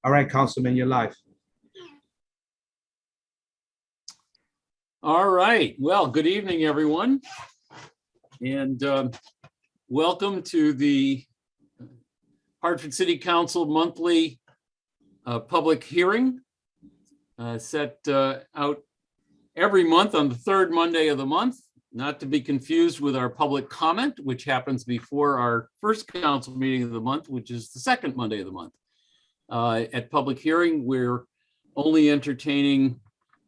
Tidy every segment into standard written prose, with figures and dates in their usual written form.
All right, Councilman, you're live. All right. Well, good evening, everyone. And welcome to the Hartford City Council monthly public hearing set out every month on the third Monday of the month, not to be confused with our public comment, which happens before our first council meeting of the month, which is the second Monday of the month. At public hearing, we're only entertaining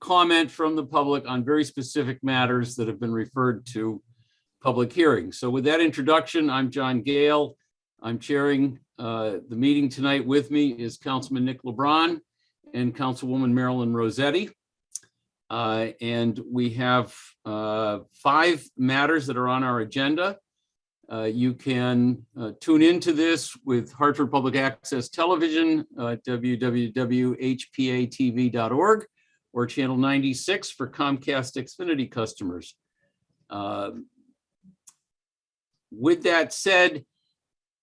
comment from the public on very specific matters that have been referred to public hearings. So with that introduction, I'm John Gale. I'm chairing the meeting tonight. With me is Councilman Nick LeBron and Councilwoman Marilyn Rossetti. And we have 5 matters that are on our agenda. You can tune into this with Hartford Public Access Television, www.hpa-tv.org, or channel 96 for Comcast Xfinity customers. With that said,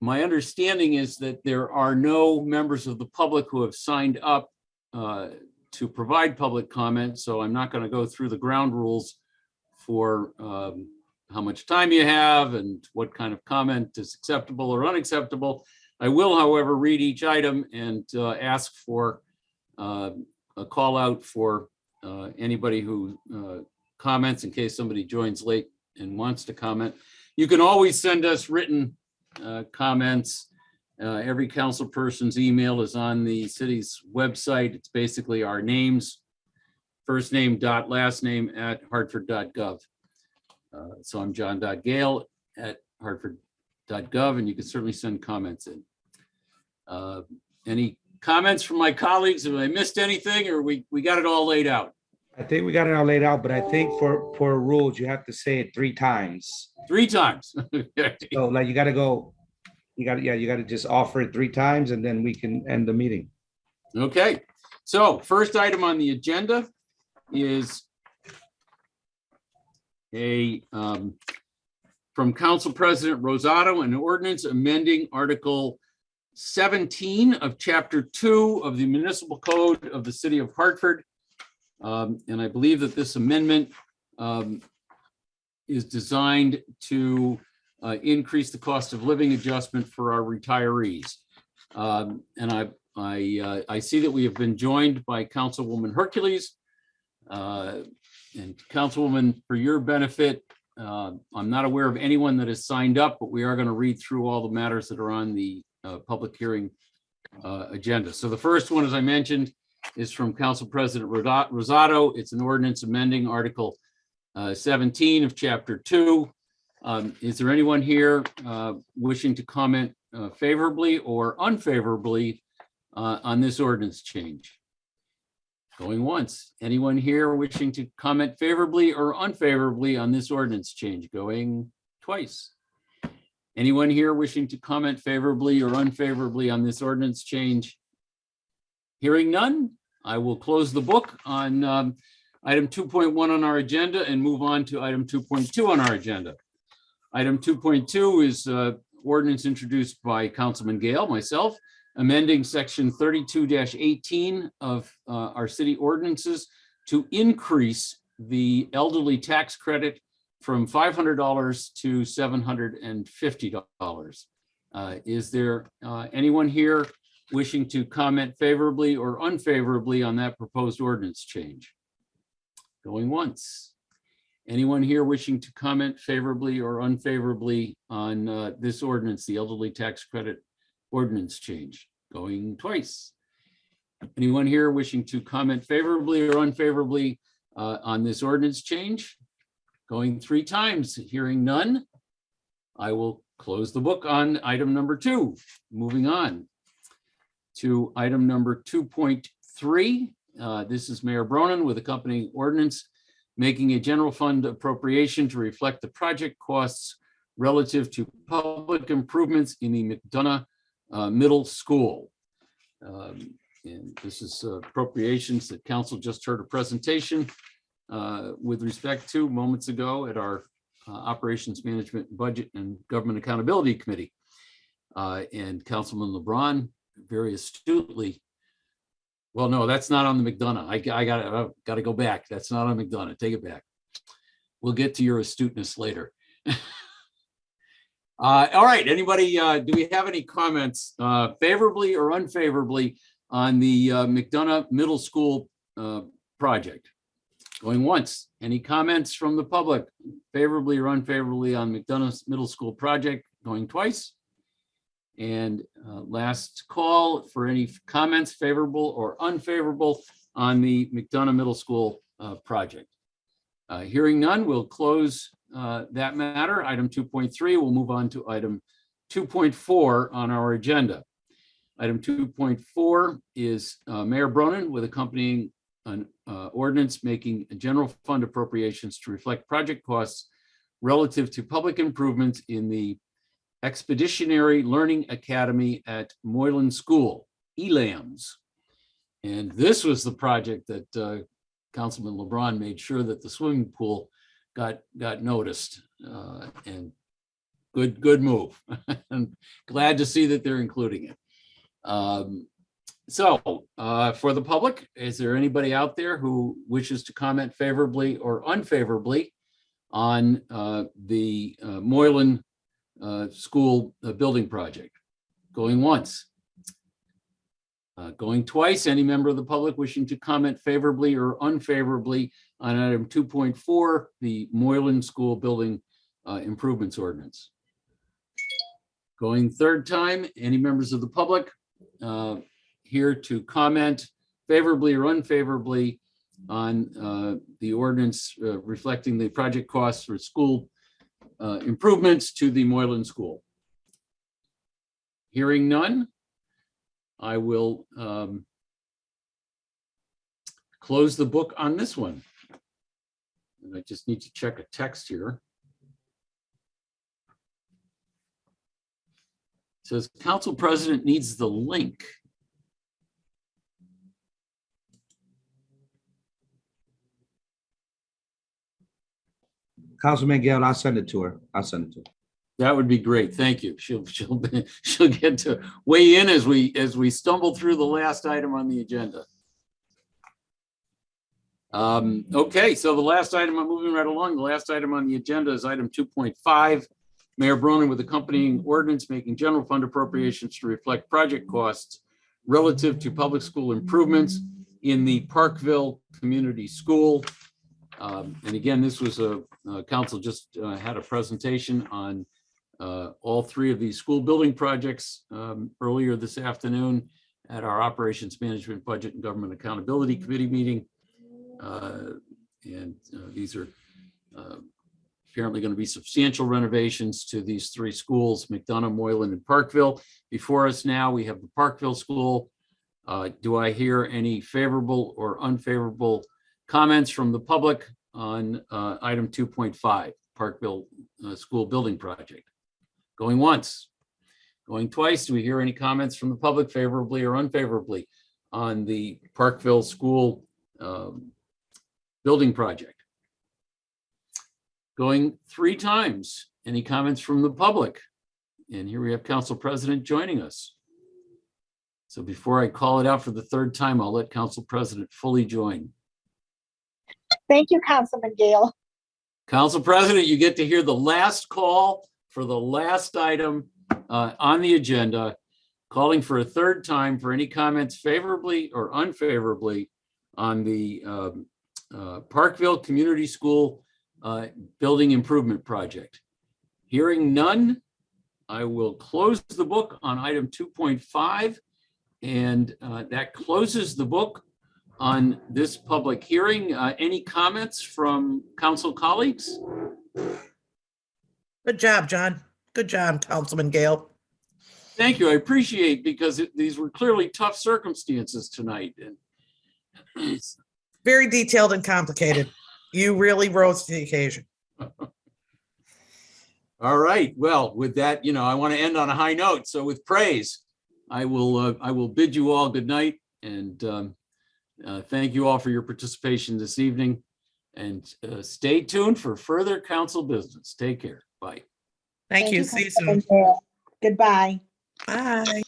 my understanding is that there are no members of the public who have signed up to provide public comment, so I'm not going to go through the ground rules for how much time you have and what kind of comment is acceptable or unacceptable. I will, however, read each item and ask for a call out for anybody who comments in case somebody joins late and wants to comment. You can always send us written comments. Every council person's email is on the city's website. It's basically our names, first name dot last name at hartford.gov. So I'm John.Gale at hartford.gov, and you can certainly send comments in. Any comments from my colleagues? Have I missed anything, or we got it all laid out? I think we got it all laid out, but I think for rules, you have to say it 3 times. 3 times. So like you got to just offer it 3 times, and then we can end the meeting. Okay. So first item on the agenda is from Council President Rosato, an ordinance amending Article 17 of Chapter 2 of the Municipal Code of the City of Hartford. And I believe that this amendment is designed to increase the cost of living adjustment for our retirees. And I see that we have been joined by Councilwoman Hercules. And Councilwoman, for your benefit, I'm not aware of anyone that has signed up, but we are going to read through all the matters that are on the public hearing agenda. So the first one, as I mentioned, is from Council President Rosato. It's an ordinance amending Article 17 of Chapter 2. Is there anyone here wishing to comment favorably or unfavorably on this ordinance change? Going once. Anyone here wishing to comment favorably or unfavorably on this ordinance change? Going twice. Anyone here wishing to comment favorably or unfavorably on this ordinance change? Hearing none, I will close the book on item 2.1 on our agenda and move on to item 2.2 on our agenda. Item 2.2 is ordinance introduced by Councilman Gale, myself, amending section 32-18 of our city ordinances to increase the elderly tax credit from $500 to $750. Is there anyone here wishing to comment favorably or unfavorably on that proposed ordinance change? Going once. Anyone here wishing to comment favorably or unfavorably on this ordinance, the elderly tax credit ordinance change? Going twice. Anyone here wishing to comment favorably or unfavorably on this ordinance change? Going 3 times. Hearing none, I will close the book on item number 2. Moving on to item number 2.3. This is Mayor Bronin with accompanying ordinance making a general fund appropriation to reflect the project costs relative to public improvements in the McDonough Middle School. And this is appropriations that council just heard a presentation with respect to moments ago at our Operations Management, Budget and Government Accountability Committee. And Councilman LeBron very astutely Well, no, that's not on the McDonough. I gotta go back. That's not on McDonough. Take it back. We'll get to your astuteness later. All right, anybody, do we have any comments favorably or unfavorably on the McDonough Middle School project? Going once. Any comments from the public favorably or unfavorably on McDonough Middle School project? Going twice. And last call for any comments favorable or unfavorable on the McDonough Middle School project. Hearing none, we'll close that matter. Item 2.3, we'll move on to item 2.4 on our agenda. Item 2.4 is Mayor Bronin with accompanying an ordinance making general fund appropriations to reflect project costs relative to public improvements in the Expeditionary Learning Academy at Moylan School, ELAMS. And this was the project that Councilman LeBron made sure that the swimming pool got noticed, and good move. I'm glad to see that they're including it. So for the public, is there anybody out there who wishes to comment favorably or unfavorably on the Moylan School building project? Going once. Going twice. Any member of the public wishing to comment favorably or unfavorably on item 2.4, the Moylan School building improvements ordinance? Going third time. Any members of the public here to comment favorably or unfavorably on the ordinance reflecting the project costs for school improvements to the Moylan School? Hearing none, I will close the book on this one. And I just need to check a text here. It says Council President needs the link. Councilman Gale, I'll send it to her. I'll send it to her. That would be great. Thank you. She'll get to weigh in as we stumble through the last item on the agenda. Okay, so the last item, I'm moving right along. The last item on the agenda is item 2.5. Mayor Bronin with accompanying ordinance making general fund appropriations to reflect project costs relative to public school improvements in the Parkville Community School. And again, this was council just had a presentation on all three of these school building projects earlier this afternoon at our Operations Management, Budget and Government Accountability Committee meeting. These are apparently going to be substantial renovations to these three schools, McDonough, Moylan, and Parkville. Before us now, we have the Parkville School. Do I hear any favorable or unfavorable comments from the public on item 2.5, Parkville School Building Project? Going once. Going twice. Do we hear any comments from the public favorably or unfavorably on the Parkville School building project? Going three times. Any comments from the public? And here we have Council President joining us. So before I call it out for the third time, I'll let Council President fully join. Thank you, Councilman Gale. Council President, you get to hear the last call for the last item on the agenda, calling for a third time for any comments favorably or unfavorably on the Parkville Community School building improvement project. Hearing none, I will close the book on item 2.5, and that closes the book on this public hearing. Any comments from council colleagues? Good job, John. Good job, Councilman Gale. Thank you. I appreciate, because these were clearly tough circumstances tonight. And Very detailed and complicated. You really rose to the occasion. all right. Well, with that, I want to end on a high note. So with praise, I will bid you all good night, and thank you all for your participation this evening, and stay tuned for further council business. Take care. Bye. Thank you. See you soon. Councilman Gale. Goodbye. Bye.